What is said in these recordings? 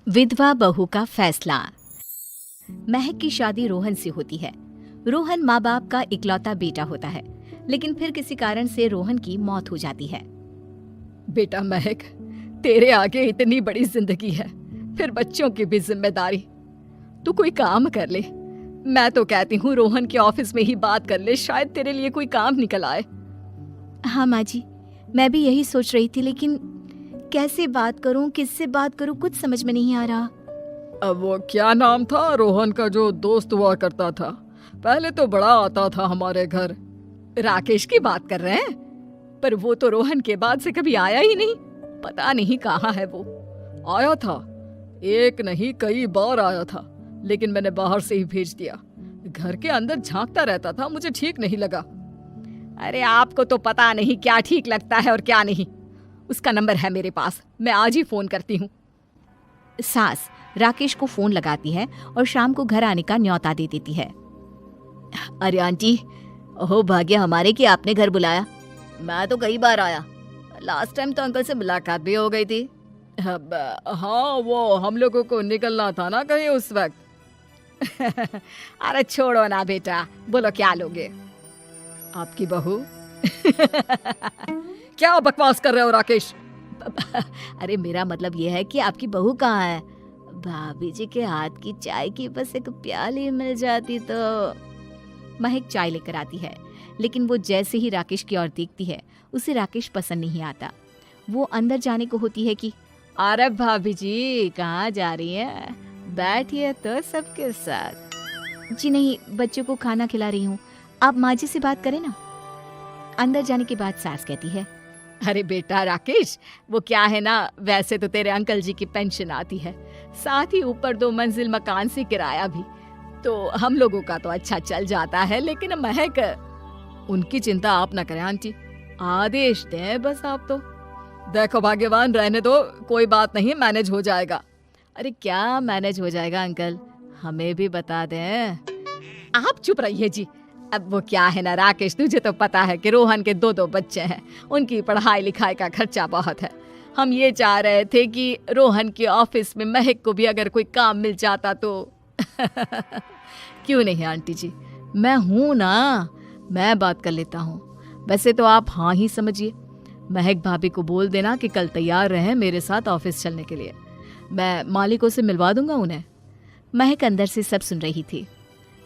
विधवा बहू का फैसला। महक की शादी रोहन से होती है। रोहन माँ बाप का इकलौता बेटा होता है, लेकिन फिर किसी कारण से रोहन की मौत हो जाती है। बेटा महक, तेरे आगे इतनी बड़ी जिंदगी है, फिर बच्चों की भी जिम्मेदारी। तू कोई काम कर ले। मैं तो कहती हूँ रोहन के ऑफिस में ही बात कर ले, शायद तेरे लिए कोई काम निकल आए। हाँ माँ जी, मैं भी यही सोच रही थी, लेकिन कैसे बात करूं, किससे बात करूं, कुछ समझ में नहीं आ रहा। अब वो क्या नाम था रोहन का जो दोस्त हुआ करता था, पहले तो बड़ा आता था हमारे घर। राकेश की बात कर रहे हैं? पर वो तो रोहन के बाद से कभी आया ही नहीं, पता नहीं कहाँ है वो। आया था, एक नहीं कई बार आया था, लेकिन मैंने बाहर से ही भेज दिया। घर के अंदर झांकता रहता था, मुझे ठीक नहीं लगा। अरे आपको तो पता नहीं क्या ठीक लगता है और क्या नहीं। उसका नंबर है मेरे पास, मैं आज ही फोन करती हूँ। सास राकेश को फोन लगाती है और शाम को घर आने का न्योता दे देती है। अरे आंटी, ओह भाग्य हमारे कि आपने घर बुलाया। मैं तो कई बार आया, लास्ट टाइम तो अंकल से मुलाकात भी हो गई थी। हाँ, वो हम लोगों को निकलना था ना कहीं उस वक्त। अरे छोड़ो ना बेटा, बोलो क्या लोगे? आपकी बहू। क्या बकवास कर रहे हो राकेश? अरे मेरा मतलब ये है कि आपकी बहू कहाँ है? भाभी जी के हाथ की चाय की बस एक प्याली मिल जाती तो। महक चाय लेकर आती है, लेकिन वो जैसे ही राकेश की ओर देखती है, उसे राकेश पसंद नहीं आता। वो अंदर जाने को होती है कि अरे भाभी जी कहाँ जा रही है, बैठिए तो सबके साथ। जी नहीं, बच्चों को खाना खिला रही हूँ, आप माँ जी से बात करें ना। अंदर जाने के बाद सास कहती है, अरे बेटा राकेश, वो क्या है ना, वैसे तो तेरे अंकल जी की पेंशन आती है, साथ ही ऊपर 2 मंजिल मकान से किराया भी, तो हम लोगों का तो अच्छा चल जाता है। लेकिन महक, उनकी चिंता आप ना करें आंटी, आदेश दें बस आप तो। देखो भाग्यवान, रहने दो, कोई बात नहीं, मैनेज हो जाएगा। अरे क्या मैनेज हो जाएगा अंकल, हमें भी बता दें। आप चुप रहिए जी। अब वो क्या है ना राकेश, तुझे तो पता है कि रोहन के 2 बच्चे हैं, उनकी पढ़ाई लिखाई का खर्चा बहुत है। हम ये चाह रहे थे कि रोहन के ऑफिस में महक को भी अगर कोई काम मिल जाता तो। क्यों नहीं आंटी जी, मैं हूं ना, मैं बात कर लेता हूँ। वैसे तो आप हाँ ही समझिए। महक भाभी को बोल देना कि कल तैयार रहें मेरे साथ ऑफिस चलने के लिए, मैं मालिकों से मिलवा दूंगा उन्हें। महक अंदर से सब सुन रही थी।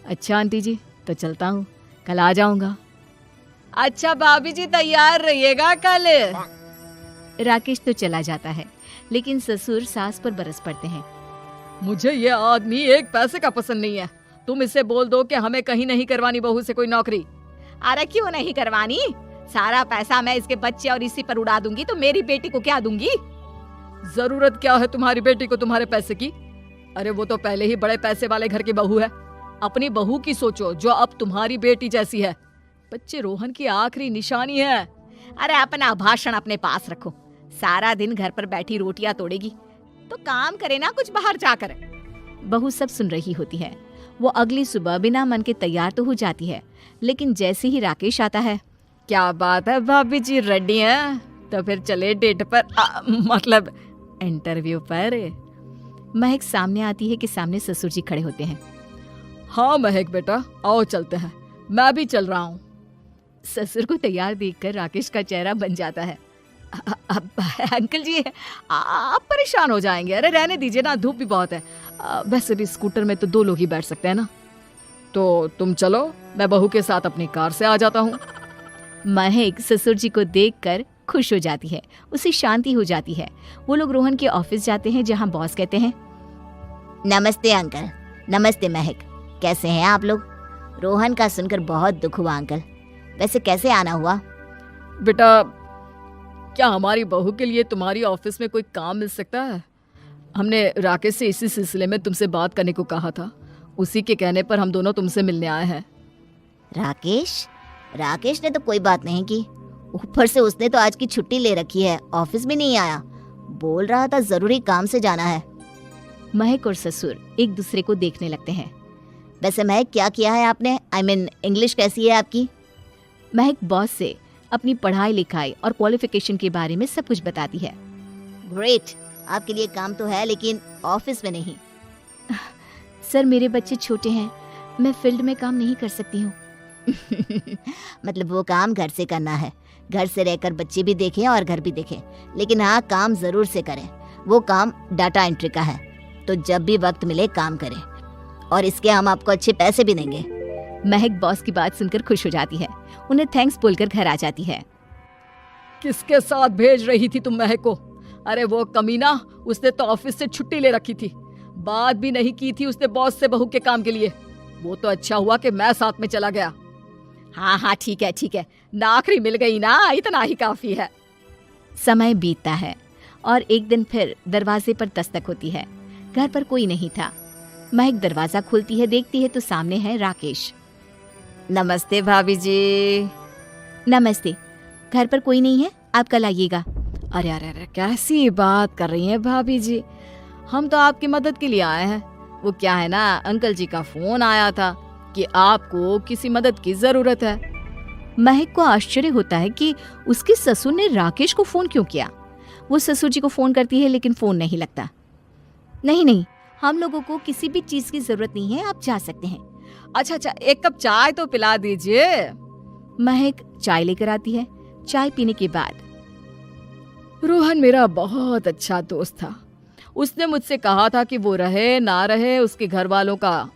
अच्छा आंटी जी, तो चलता हूँ, कल आ जाऊंगा। अच्छा भाभी जी तैयार रहिएगा कल। राकेश तो चला जाता है, लेकिन ससुर सास पर बरस पड़ते हैं। मुझे ये आदमी एक पैसे का पसंद नहीं है। तुम इसे बोल दो कि हमें कहीं नहीं करवानी बहू से कोई नौकरी। अरे क्यों नहीं करवानी, सारा पैसा मैं इसके बच्चे और इसी पर उड़ा दूंगी, तो मेरी बेटी को क्या दूंगी? जरूरत क्या है तुम्हारी बेटी को तुम्हारे पैसे की? अरे वो तो पहले ही बड़े पैसे वाले घर की बहू है। अपनी बहू की सोचो जो अब तुम्हारी बेटी जैसी है। बच्चे रोहन की आखिरी निशानी है। अरे अपना भाषण अपने पास रखो, सारा दिन घर पर बैठी रोटियां तोड़ेगी, तो काम करे ना कुछ बाहर जाकर। बहू सब सुन रही होती है। वो अगली सुबह बिना मन के तैयार तो हो जाती है, लेकिन जैसे ही राकेश आता है, क्या बात है भाभी जी, रेडी हैं? तो फिर चले डेट पर, मतलब इंटरव्यू पर। महक सामने आती है कि सामने ससुर जी खड़े होते हैं। हाँ महक बेटा, आओ चलते हैं, मैं भी चल रहा हूँ। ससुर को तैयार देखकर राकेश का चेहरा बन जाता है। अब अंकल जी आप परेशान हो जाएंगे, अरे रहने दीजिए ना, धूप भी बहुत है। वैसे भी स्कूटर में तो 2 लोग ही बैठ सकते हैं ना। तो तुम चलो, मैं बहू के साथ अपनी कार से आ जाता हूँ। महक ससुर जी को देखकर खुश हो जाती है, उसे शांति हो जाती है। वो लोग रोहन के ऑफिस जाते हैं, जहाँ बॉस कहते हैं, नमस्ते अंकल। नमस्ते महक, कैसे हैं आप लोग? रोहन का सुनकर बहुत दुख हुआ अंकल, वैसे कैसे आना हुआ? बेटा, क्या हमारी बहू के लिए तुम्हारी ऑफिस में कोई काम मिल सकता है? हमने राकेश से इसी सिलसिले में तुमसे बात करने को कहा था, उसी के कहने पर हम दोनों तुमसे मिलने आए हैं। राकेश ने तो कोई बात नहीं की, ऊपर से उसने तो आज की छुट्टी ले रखी है, ऑफिस भी नहीं आया, बोल रहा था जरूरी काम से जाना है। महक और ससुर एक दूसरे को देखने लगते हैं। वैसे महक क्या किया है आपने? I mean, इंग्लिश कैसी है आपकी? महक बॉस से अपनी पढ़ाई लिखाई और क्वालिफिकेशन के बारे में सब कुछ बताती है। ग्रेट, आपके लिए काम तो है, लेकिन ऑफिस में नहीं। सर मेरे बच्चे छोटे हैं, मैं फील्ड में काम नहीं कर सकती हूँ। मतलब वो काम घर से करना है, घर से रहकर बच्चे भी देखें और घर भी देखें, लेकिन हाँ काम जरूर से करें। वो काम डाटा एंट्री का है, तो जब भी वक्त मिले काम करें, और इसके हम आपको अच्छे पैसे भी देंगे। महक बॉस की बात सुनकर खुश हो जाती है, उन्हें थैंक्स बोलकर घर आ जाती है। किसके साथ भेज रही थी तुम महक को? अरे वो कमीना, उसने तो ऑफिस से छुट्टी ले रखी थी, बात भी नहीं की थी उसने बॉस से बहू के काम के लिए। वो तो अच्छा हुआ कि मैं साथ में चला गया। हाँ हाँ ठीक है, नौकरी मिल गई ना, इतना ही काफी है। समय बीतता है और एक दिन फिर दरवाजे पर दस्तक होती है। घर पर कोई नहीं था। महक दरवाजा खोलती है, देखती है तो सामने है राकेश। नमस्ते भाभी जी। नमस्ते, घर पर कोई नहीं है, आप कल आइएगा। अरे अरे अरे, कैसी बात कर रही हैं भाभी जी, हम तो आपकी मदद के लिए आए हैं। वो क्या है ना, अंकल जी का फोन आया था कि आपको किसी मदद की जरूरत है। महक को आश्चर्य होता है कि उसके ससुर ने राकेश को फोन क्यों किया। वो ससुर जी को फोन करती है लेकिन फोन नहीं लगता। नहीं, हम लोगों को किसी भी चीज की जरूरत नहीं है, आप जा सकते हैं। अच्छा, एक कप चाय तो पिला दीजिए। महक चाय लेकर आती है। चाय पीने के बाद, रोहन मेरा बहुत अच्छा दोस्त था, उसने मुझसे कहा था कि वो रहे ना रहे, उसके घर वालों का,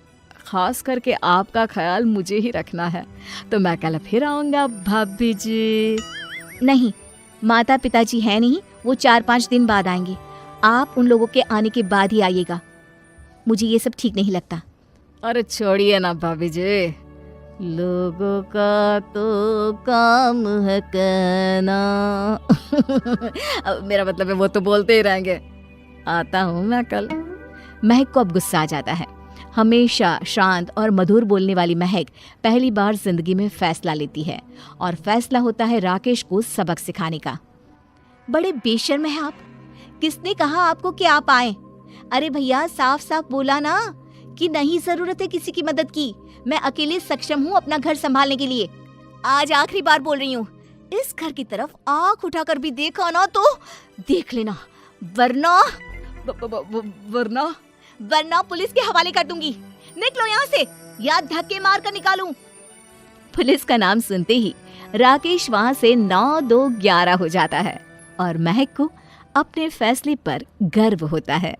खास करके आपका ख्याल मुझे ही रखना है, तो मैं कल फिर आऊंगा भाभी जी। नहीं, माता पिताजी है नहीं, वो 4-5 दिन बाद आएंगे। आप उन लोगों के आने के बाद ही आइएगा। मुझे ये सब ठीक नहीं लगता। अरे छोड़िए ना भाभी जी, लोगों का तो काम है कहना। मेरा मतलब है वो तो बोलते ही रहेंगे। आता हूँ मैं कल। महक को अब गुस्सा आ जाता है। हमेशा शांत और मधुर बोलने वाली महक पहली बार जिंदगी में फैसला लेती है, और फैसला होता है राकेश को सबक सिखाने का। बड़े बेशर्म हैं आप। किसने कहा आपको कि आप आए? अरे भैया, साफ साफ बोला ना कि नहीं जरूरत है किसी की मदद की। मैं अकेले सक्षम हूँ अपना घर संभालने के लिए। आज आखिरी बार बोल रही हूँ, इस घर की तरफ आंख उठाकर भी देखा ना तो देख लेना, वरना वरना पुलिस के हवाले कर दूंगी। निकलो यहाँ से, या धक्के मार कर निकालूं। पुलिस का नाम सुनते ही राकेश वहाँ से 9-2-11 हो जाता है और महक को अपने फैसले पर गर्व होता है।